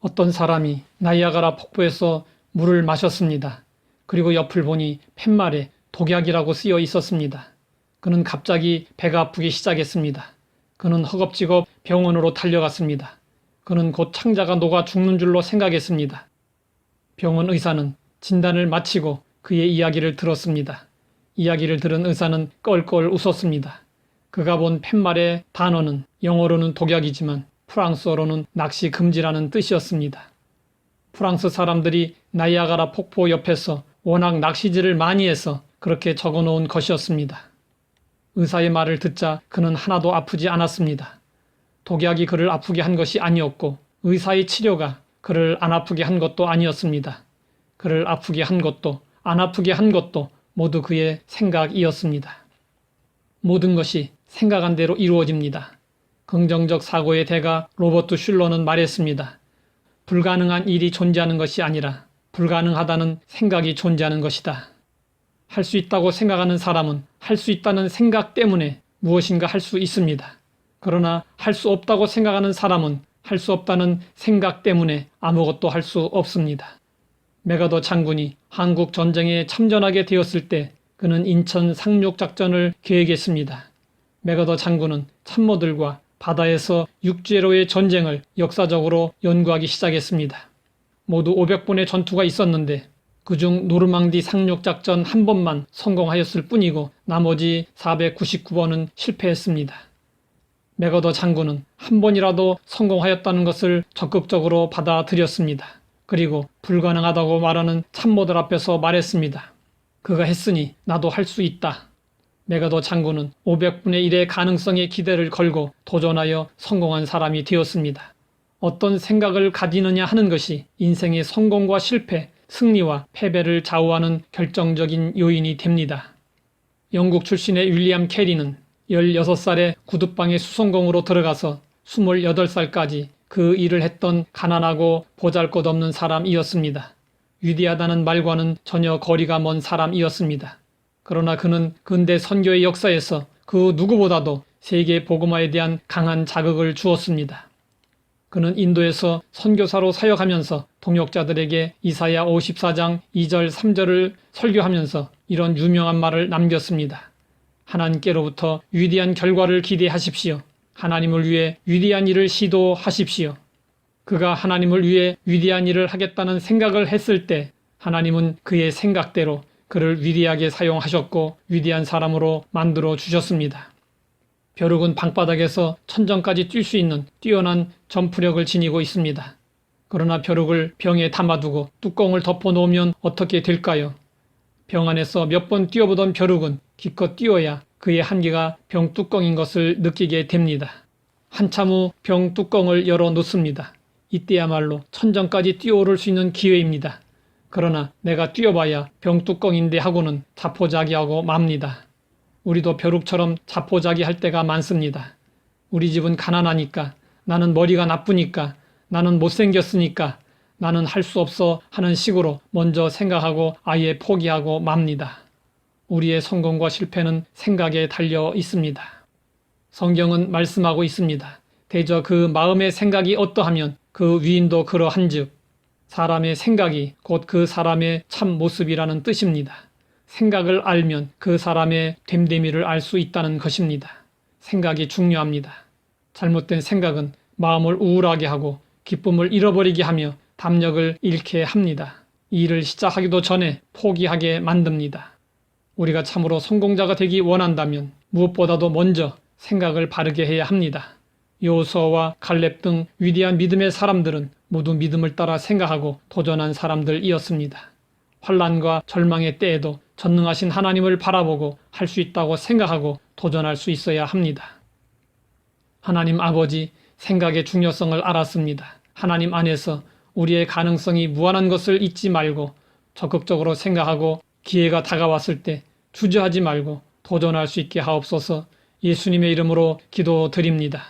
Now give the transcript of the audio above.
어떤 사람이 나이아가라 폭포에서 물을 마셨습니다. 그리고 옆을 보니 팻말에 독약이라고 쓰여 있었습니다. 그는 갑자기 배가 아프기 시작했습니다. 그는 허겁지겁 병원으로 달려갔습니다. 그는 곧 창자가 녹아 죽는 줄로 생각했습니다. 병원 의사는 진단을 마치고 그의 이야기를 들었습니다. 이야기를 들은 의사는 껄껄 웃었습니다. 그가 본 팻말의 단어는 영어로는 독약이지만 프랑스어로는 낚시 금지라는 뜻이었습니다. 프랑스 사람들이 나이아가라 폭포 옆에서 워낙 낚시질을 많이 해서 그렇게 적어놓은 것이었습니다. 의사의 말을 듣자 그는 하나도 아프지 않았습니다. 독약이 그를 아프게 한 것이 아니었고 의사의 치료가 그를 안 아프게 한 것도 아니었습니다. 그를 아프게 한 것도 안 아프게 한 것도 모두 그의 생각이었습니다. 모든 것이 생각한 대로 이루어집니다. 긍정적 사고의 대가 로버트 슐러는 말했습니다. 불가능한 일이 존재하는 것이 아니라 불가능하다는 생각이 존재하는 것이다. 할 수 있다고 생각하는 사람은 할 수 있다는 생각 때문에 무엇인가 할 수 있습니다. 그러나 할 수 없다고 생각하는 사람은 할 수 없다는 생각 때문에 아무것도 할 수 없습니다. 메가더 장군이 한국 전쟁에 참전하게 되었을 때 그는 인천 상륙작전을 계획했습니다. 메가더 장군은 참모들과 바다에서 육지로의 전쟁을 역사적으로 연구하기 시작했습니다. 모두 500번의 전투가 있었는데 그중 노르망디 상륙작전 한 번만 성공하였을 뿐이고 나머지 499번은 실패했습니다. 메가더 장군은 한 번이라도 성공하였다는 것을 적극적으로 받아들였습니다. 그리고 불가능하다고 말하는 참모들 앞에서 말했습니다. 그가 했으니 나도 할 수 있다. 메가더 장군은 500분의 1의 가능성에 기대를 걸고 도전하여 성공한 사람이 되었습니다. 어떤 생각을 가지느냐 하는 것이 인생의 성공과 실패, 승리와 패배를 좌우하는 결정적인 요인이 됩니다. 영국 출신의 윌리엄 캐리는 16살에 구두방에 수성공으로 들어가서 28살까지 그 일을 했던 가난하고 보잘것없는 사람이었습니다. 위대하다는 말과는 전혀 거리가 먼 사람이었습니다. 그러나 그는 근대 선교의 역사에서 그 누구보다도 세계 복음화에 대한 강한 자극을 주었습니다. 그는 인도에서 선교사로 사역하면서 동역자들에게 이사야 54장 2절 3절을 설교하면서 이런 유명한 말을 남겼습니다. 하나님께로부터 위대한 결과를 기대하십시오. 하나님을 위해 위대한 일을 시도하십시오. 그가 하나님을 위해 위대한 일을 하겠다는 생각을 했을 때 하나님은 그의 생각대로 그를 위대하게 사용하셨고 위대한 사람으로 만들어 주셨습니다. 벼룩은 방바닥에서 천정까지 뛸 수 있는 뛰어난 점프력을 지니고 있습니다. 그러나 벼룩을 병에 담아두고 뚜껑을 덮어 놓으면 어떻게 될까요? 병 안에서 몇 번 뛰어보던 벼룩은 기껏 뛰어야 그의 한계가 병 뚜껑인 것을 느끼게 됩니다. 한참 후 병 뚜껑을 열어 놓습니다. 이때야말로 천정까지 뛰어오를 수 있는 기회입니다. 그러나 내가 뛰어봐야 병뚜껑인데 하고는 자포자기하고 맙니다. 우리도 벼룩처럼 자포자기할 때가 많습니다. 우리 집은 가난하니까, 나는 머리가 나쁘니까, 나는 못생겼으니까, 나는 할 수 없어 하는 식으로 먼저 생각하고 아예 포기하고 맙니다. 우리의 성공과 실패는 생각에 달려 있습니다. 성경은 말씀하고 있습니다. 대저 그 마음의 생각이 어떠하면 그 위인도 그러한즉 사람의 생각이 곧 그 사람의 참 모습이라는 뜻입니다. 생각을 알면 그 사람의 됨됨이를 알 수 있다는 것입니다. 생각이 중요합니다. 잘못된 생각은 마음을 우울하게 하고 기쁨을 잃어버리게 하며 담력을 잃게 합니다. 이 일을 시작하기도 전에 포기하게 만듭니다. 우리가 참으로 성공자가 되기 원한다면 무엇보다도 먼저 생각을 바르게 해야 합니다. 여호수아와 갈렙 등 위대한 믿음의 사람들은 모두 믿음을 따라 생각하고 도전한 사람들이었습니다. 환난과 절망의 때에도 전능하신 하나님을 바라보고 할 수 있다고 생각하고 도전할 수 있어야 합니다. 하나님 아버지, 생각의 중요성을 알았습니다. 하나님 안에서 우리의 가능성이 무한한 것을 잊지 말고 적극적으로 생각하고 기회가 다가왔을 때 주저하지 말고 도전할 수 있게 하옵소서. 예수님의 이름으로 기도드립니다.